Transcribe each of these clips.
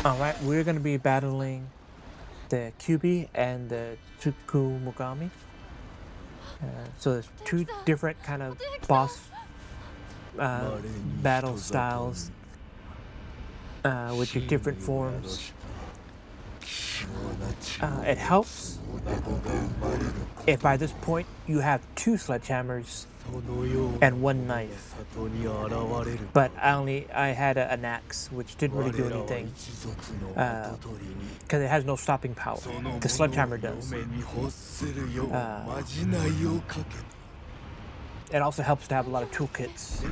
Alright, we're gonna be battling the Kyubi and the Tsukumogami. So there's two different kind of boss battle styles with your different forms. It helps if by this point you have two sledgehammers and one knife, but I had an axe, which didn't really do anything because it has no stopping power. The sledgehammer does. It also helps to have a lot of toolkits,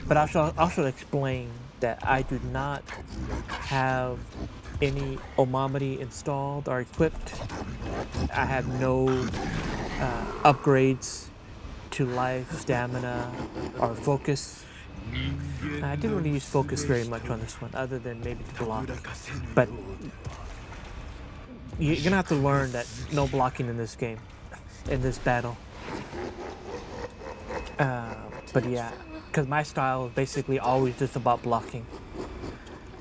but I should explain that I do not have any omamori installed or equipped. I have no upgrades to life, stamina, or focus. I didn't really use focus very much on this one, other than maybe to block. But you're gonna have to learn that no blocking in this game, in this battle. But yeah, because my style is basically always just about blocking.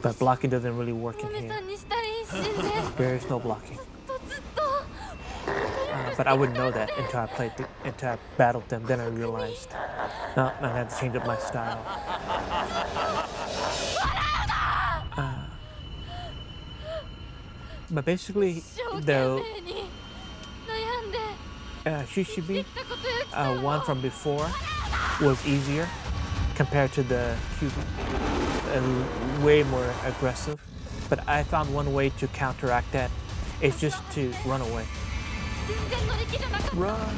But blocking doesn't really work in here. There is no blocking. But I wouldn't know that until I battled them. Then I realized, no, I had to change up my style. But basically, the Shishibi one from before was easier compared to the Kyubi, way more aggressive. But I found one way to counteract that. It's just to run away. Run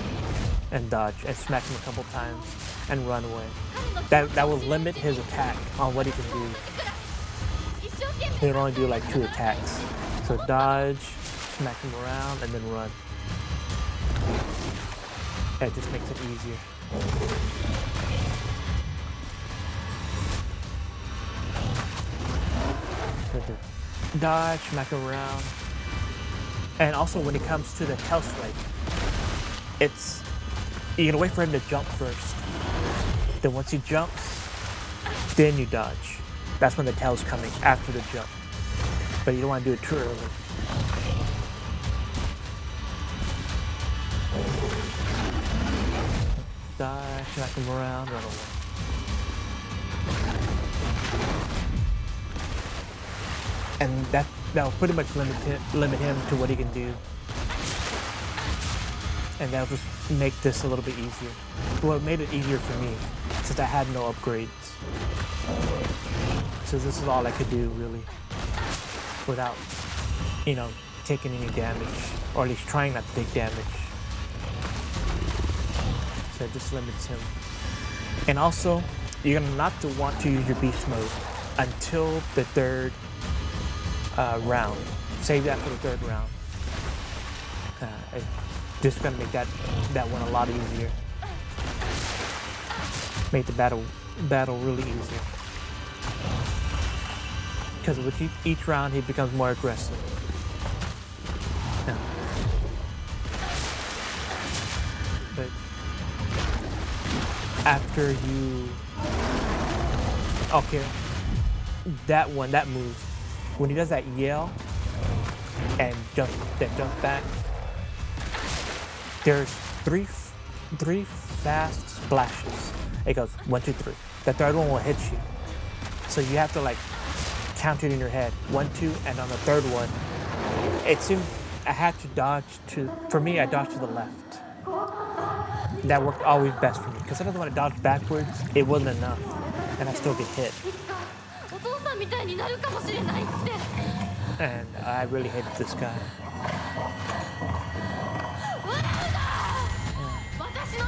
and dodge and smack him a couple times and run away. That will limit his attack on what he can do. He can only do like 2 attacks. So dodge, smack him around, and then run. That just makes it easier. So dodge, smack him around. And also when it comes to the tail swipe, you gotta wait for him to jump first. Then once he jumps, then you dodge. That's when the tail's coming, after the jump. But you don't want to do it too early. Dodge, smack him around, run away. And that'll pretty much limit him to what he can do. And that'll just make this a little bit easier. Well, it made it easier for me, since I had no upgrades. So this is all I could do, really, without, taking any damage, or at least trying not to take damage. So it just limits him. And also, you're gonna not to want to use your beast mode until the third round. Save that for the third round. It's just gonna make that one a lot easier. Make the battle really easier. Because with each round he becomes more aggressive. But after that move, when he does that yell and jump back, there's three fast splashes. It goes 1, 2, 3. The third one will hit you. So you have to count it in your head. 1, 2, and on the third one, it seemed I had to dodge for me, I dodged to the left. That worked always best for me, because sometimes when I dodged backwards, it wasn't enough, and I still get hit. And I really hated this guy.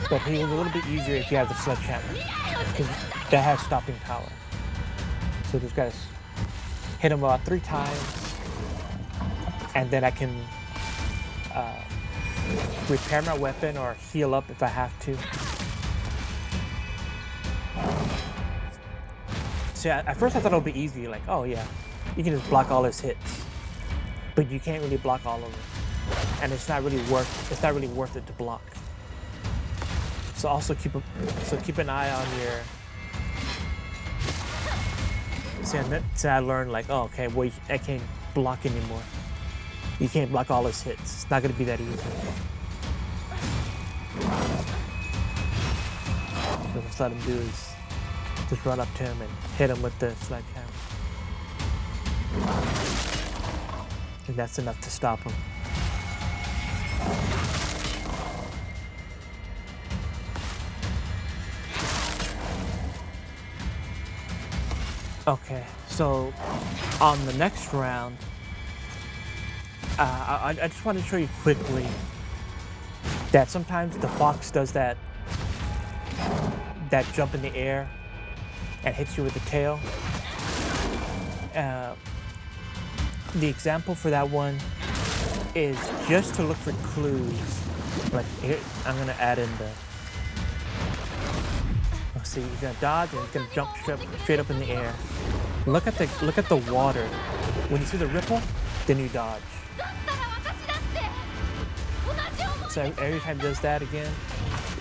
But he was a little bit easier if you have the sledgehammer, because that has stopping power. So just gotta hit him about 3 times, and then I can repair my weapon or heal up if I have to. So at first I thought it would be easy, oh yeah, you can just block all his hits, but you can't really block all of them, and it's not really worth it to block. So also keep an eye on your so I learned like, oh, okay, well, I can't block anymore. You can't block all his hits. It's not gonna be that easy. So just let him do is just run up to him and hit him with the sledgehammer. And that's enough to stop him. Okay, so on the next round, I just want to show you quickly that sometimes the fox does that jump in the air and hits you with the tail. The example for that one is just to look for clues. Like here, I'm gonna add in the. Let's see, he's gonna dodge and he's gonna jump straight up in the air. Look at the water. When you see the ripple, then you dodge. So every time it does that again,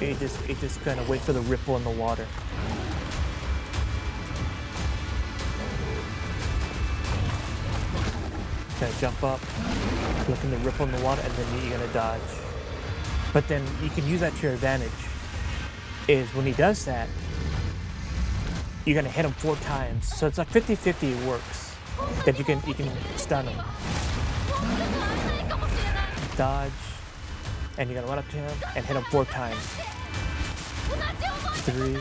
it just kind of wait for the ripple in the water. Gonna jump up, look in the ripple in the water, and then you're gonna dodge. But then you can use that to your advantage. Is when he does that, you're gonna hit him 4 times. So it's like 50-50 it works. That you can stun him. Dodge, and you're gonna run up to him and hit him 4 times. 3,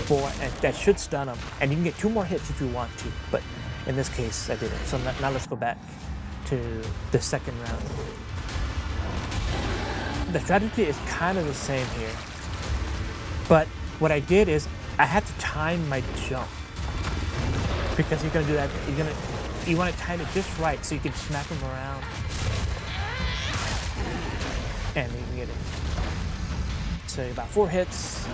4, and that should stun him. And you can get 2 more hits if you want to, but in this case, I didn't. So now let's go back to the second round. The strategy is kind of the same here. But what I did is I had to time my jump. Because you're gonna do that, you want to time it just right so you can smack him around. And you can get it. So about 4 hits.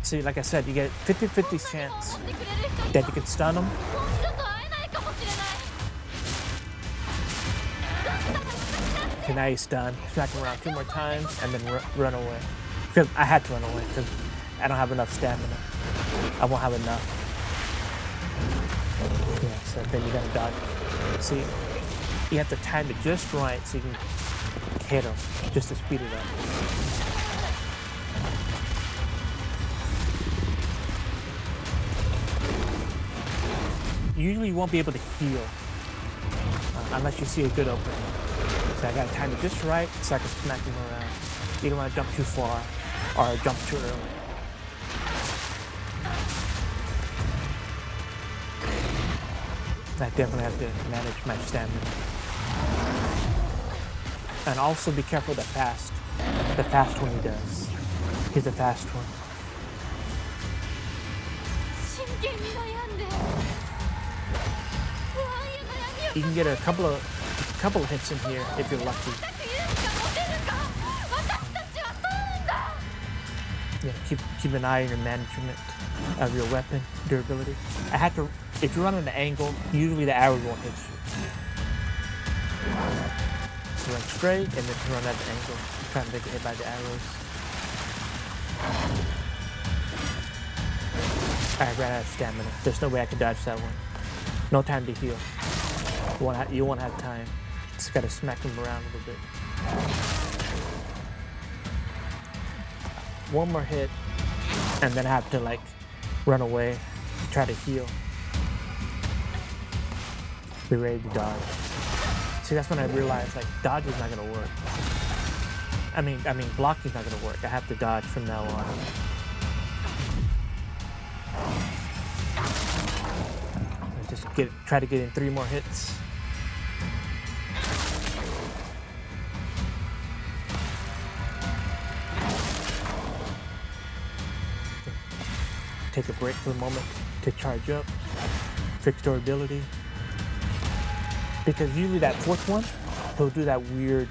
So like I said, you get 50-50 chance that you can stun him. Okay, now he's stunned. Smack him around 2 more times and then run away. Because I had to run away because I don't have enough stamina. I won't have enough. Yeah, so then you gotta dodge. See, you have to time it just right so you can hit him, just to speed it up. Usually you won't be able to heal unless you see a good opening. So I gotta time it just right so I can smack him around. You don't want to jump too far or jump too early. I definitely have to manage my stamina. And also be careful the fast one he does. He's a fast one. You can get a couple of hits in here if you're lucky. Yeah, keep an eye on your management of your weapon durability. If you run at an angle, usually the arrow won't hit you. So run straight and then run at an angle. Try to get hit by the arrows. I ran out of stamina. There's no way I can dodge that one. No time to heal. You won't have time. Just gotta smack him around a little bit. 1 more hit, and then I have to like run away, try to heal. Be ready to dodge. See, that's when I realized like dodge is not gonna work. I mean blocking is not gonna work. I have to dodge from now on. Just try to get in 3 more hits. Take a break for a moment to charge up, fix durability. Because usually that 4th one, he'll do that weird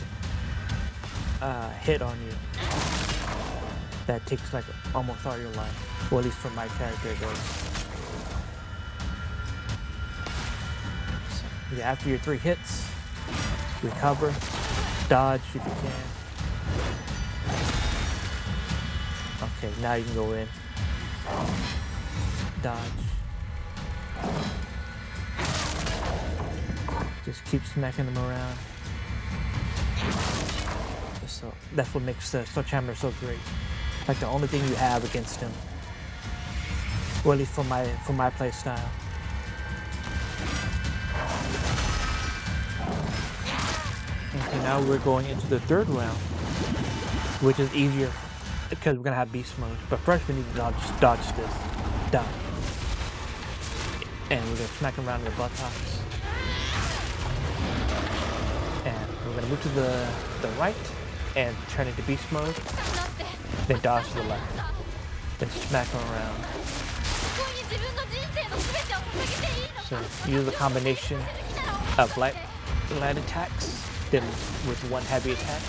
hit on you. That takes like almost all your life. Well, at least for my character it does. So, yeah, after your 3 hits, recover, dodge if you can. Okay, now you can go in. Dodge. Just keep smacking them around. So that's what makes the Sledgehammer so great. Like the only thing you have against him. Well, at least for my play style. Okay, now we're going into the third round, which is easier because we're gonna have beast mode. But first we need to dodge this. Dodge. And we're gonna smack him around in the buttocks. And we're gonna move to the right and turn into beast mode. Then dodge to the left. Then smack him around. So use a combination of light attacks, then with one heavy attack.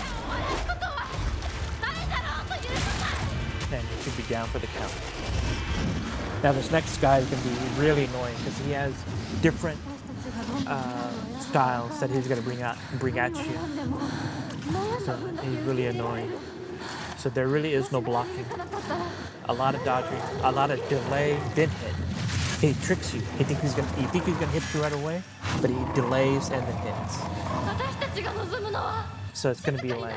And you should be down for the count. Now this next guy is going to be really annoying because he has different styles that he's going to bring at you. So he's really annoying. So there really is no blocking. A lot of dodging, a lot of delay, then hit. He tricks you. You think he's gonna hit you right away, but he delays and then hits. So it's gonna be like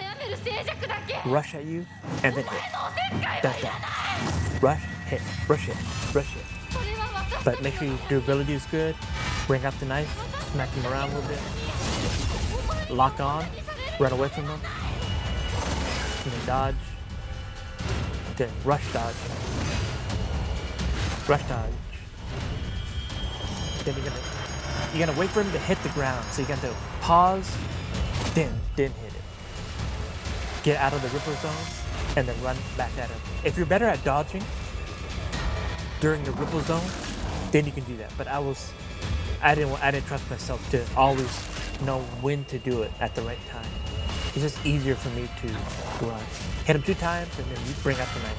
rush at you and then hit. That. Rush, hit, rush hit, rush hit. But make sure your durability is good. Bring out the knife, smack him around a little bit. Lock on, run away from him. You know, dodge. Then rush dodge. Rush dodge. Then you're gonna wait for him to hit the ground. So you're gonna pause, then hit it. Get out of the ripple zone, and then run back at him. If you're better at dodging during the ripple zone, then you can do that. But I didn't trust myself to always know when to do it at the right time. It's just easier for me to run. Hit him 2 times, and then you bring out the knife.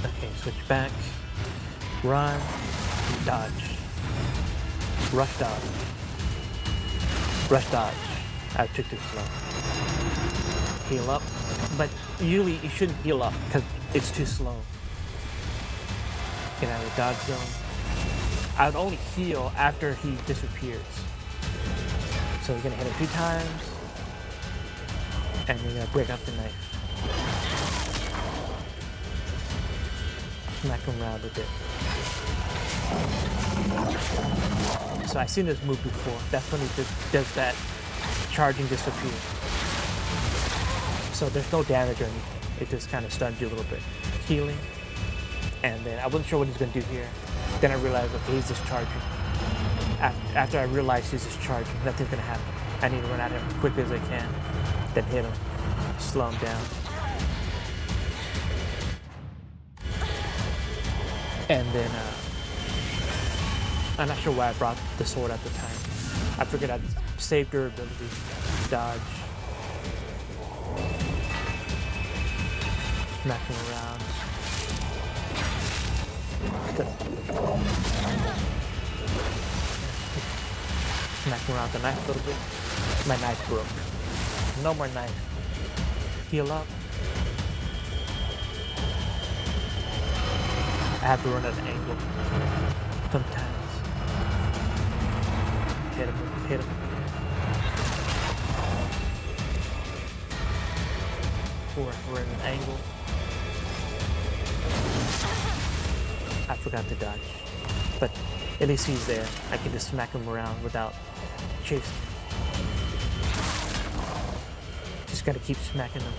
Okay, switch back. Run, dodge, rush dodge, rush dodge. I took too slow. Heal up, but usually you shouldn't heal up because it's too slow. Get out of the dodge zone. I would only heal after he disappears. So you're gonna hit him 2 times, and you're gonna break up the knife. Smack him around a bit. So I've seen this move before. That's when he does that charging disappear. So there's no damage or anything. It just kind of stuns you a little bit. Healing. And then I wasn't sure what he's going to do here. Then I realized, okay, he's just charging. After I realized he's just charging, nothing's going to happen. I need to run at him as quickly as I can. Then hit him. Slow him down. And then, I'm not sure why I brought the sword at the time. I figured I'd save durability, dodge, smack him around. Smack him around the knife a little bit. My knife broke. No more knife. Heal up. I have to run at an angle. Sometimes. Hit him. We're at an angle. I forgot to dodge. But at least he's there. I can just smack him around without chasing. Just gotta keep smacking him.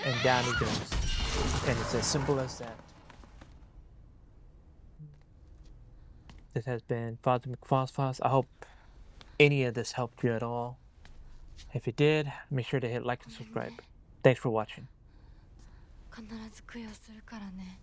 And down he goes. And it's as simple as that. This has been FozzyMcFozFoz. I hope any of this helped you at all. If it did, make sure to hit like and subscribe. Thanks for watching. 必ず供養するからね。